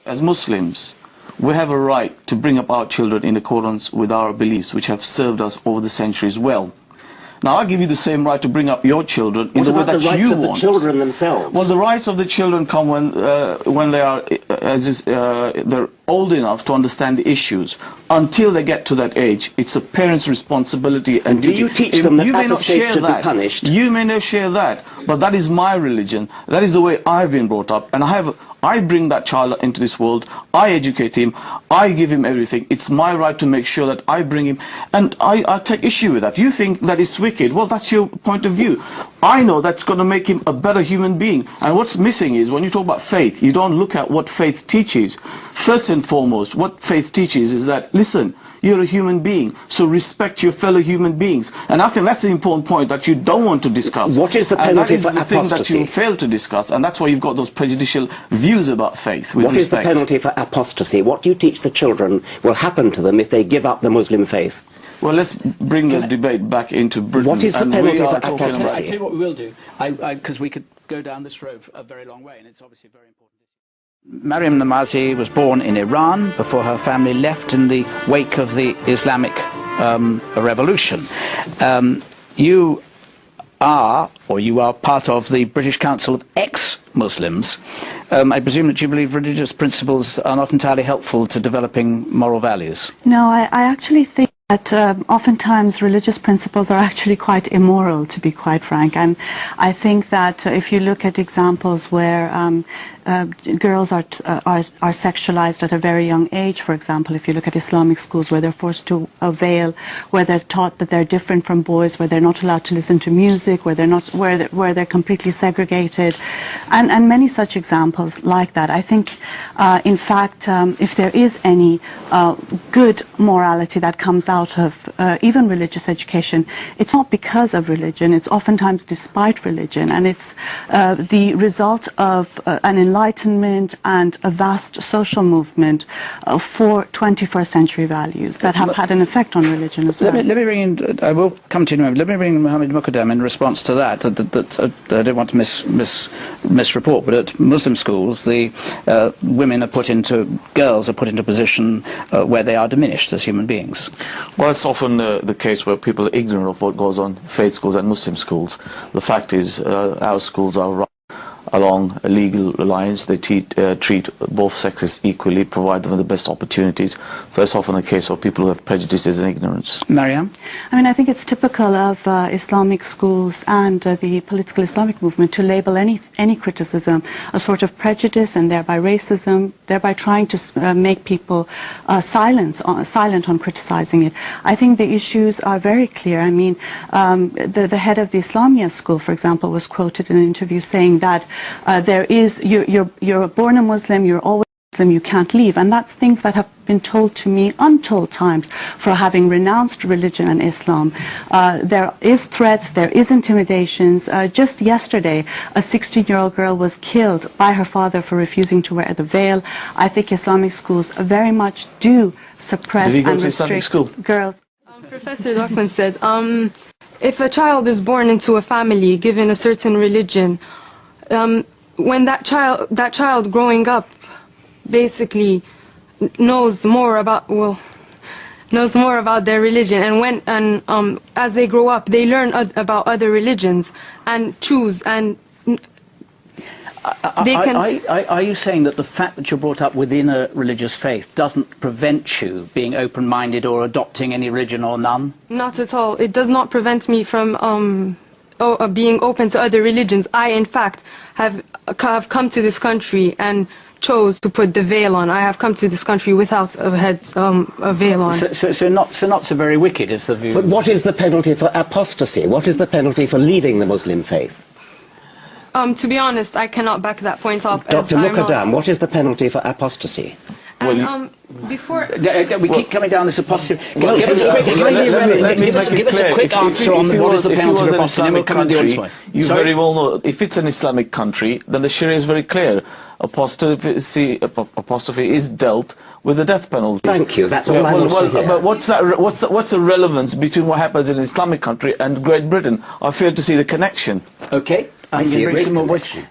As Muslims, we have a right to bring up our children in accordance with our beliefs, which have served us over the centuries well. Now, I give you the same right to bring up your children in the way that you want. What about the rights of the children themselves? Well, the rights of the children come when they are they're old enough to understand the issues. Until they get to that age, it's the parents' responsibility and duty. Do you teach them that apostasy should be punished? You may not share that, but that is my religion. That is the way I've been brought up, and I bring that child into this world, I educate him, I give him everything. It's my right to make sure that I bring him, and I take issue with that. You think that it's wicked, well, that's your point of view. I know that's going to make him a better human being, and what's missing is, when you talk about faith, you don't look at what faith teaches. First and foremost, what faith teaches is that, listen, you're a human being, so respect your fellow human beings. And I think that's an important point that you don't want to discuss. What is the penalty for apostasy? And that is the thing that you fail to discuss, and that's why you've got those prejudicial views about faith. What is the penalty for apostasy? What do you teach the children will happen to them if they give up the Muslim faith? Well, let's bring the debate back into Britain. What is the penalty for apostasy? I'll tell you what we will do, because we could go down this road a very long way, and it's obviously very important. Meriem Namazi was born in Iran before her family left in the wake of the Islamic revolution. You are part of the British Council of Ex-Muslims. I presume that you believe religious principles are not entirely helpful to developing moral values. No, I actually think that oftentimes religious principles are actually quite immoral, to be quite frank. And I think that if you look at examples where girls are sexualized at a very young age, for example, if you look at Islamic schools where they're forced to veil, where they're taught that they're different from boys, where they're not allowed to listen to music, where they're completely segregated, and many such examples like that. I think, in fact, if there is any good morality that comes out of even religious education, it's not because of religion, it's oftentimes despite religion, and it's the result of an enlightenment and a vast social movement for 21st century values that have had an effect on religion as well. Let me bring in, I will come to you in a moment, let me bring in Mohammed Muqaddam in response to that. I don't want to misreport, but at Muslim schools, the girls are put into a position where they are diminished as human beings. Well, it's often the case where people are ignorant of what goes on in faith schools and Muslim schools. The fact is, our schools are along a legal lines. They treat both sexes equally, provide them with the best opportunities. So it's often a case of people who have prejudices and ignorance. Mariam? I mean, I think it's typical of Islamic schools and the political Islamic movement to label any criticism a sort of prejudice and thereby racism, thereby trying to make people silent on criticizing it. I think the issues are very clear. I mean, the head of the Islamia school, for example, was quoted in an interview saying that you're born a Muslim, you're always Muslim, you can't leave. And that's things that have been told to me untold times for having renounced religion and Islam. There is threats, there is intimidations. Just yesterday, a 16-year-old girl was killed by her father for refusing to wear the veil. I think Islamic schools very much do suppress and restrict girls. Professor Dawkins said, if a child is born into a family given a certain religion, when that child growing up basically knows more about their religion, and as they grow up they learn about other religions and choose, and they can... Are you saying that the fact that you're brought up within a religious faith doesn't prevent you being open-minded or adopting any religion or none? Not at all. It does not prevent me from being open to other religions. I, in fact, have come to this country and chose to put the veil on. I have come to this country without a veil on. So not so very wicked is the view. But what is the penalty for apostasy? What is the penalty for leaving the Muslim faith? To be honest, I cannot back that point up. Dr. Muqaddam, what is the penalty for apostasy? And, we keep coming down this apostasy. Give us a quick answer on what is the penalty for apostasy, and then we'll come to the audience way. You very well know, if it's an Islamic country, then the Sharia is very clear. Apostasy is dealt with the death penalty. Thank you. That's all I want to hear. But what's the relevance between what happens in an Islamic country and Great Britain? I fail to see the connection. Okay. I see a great connection.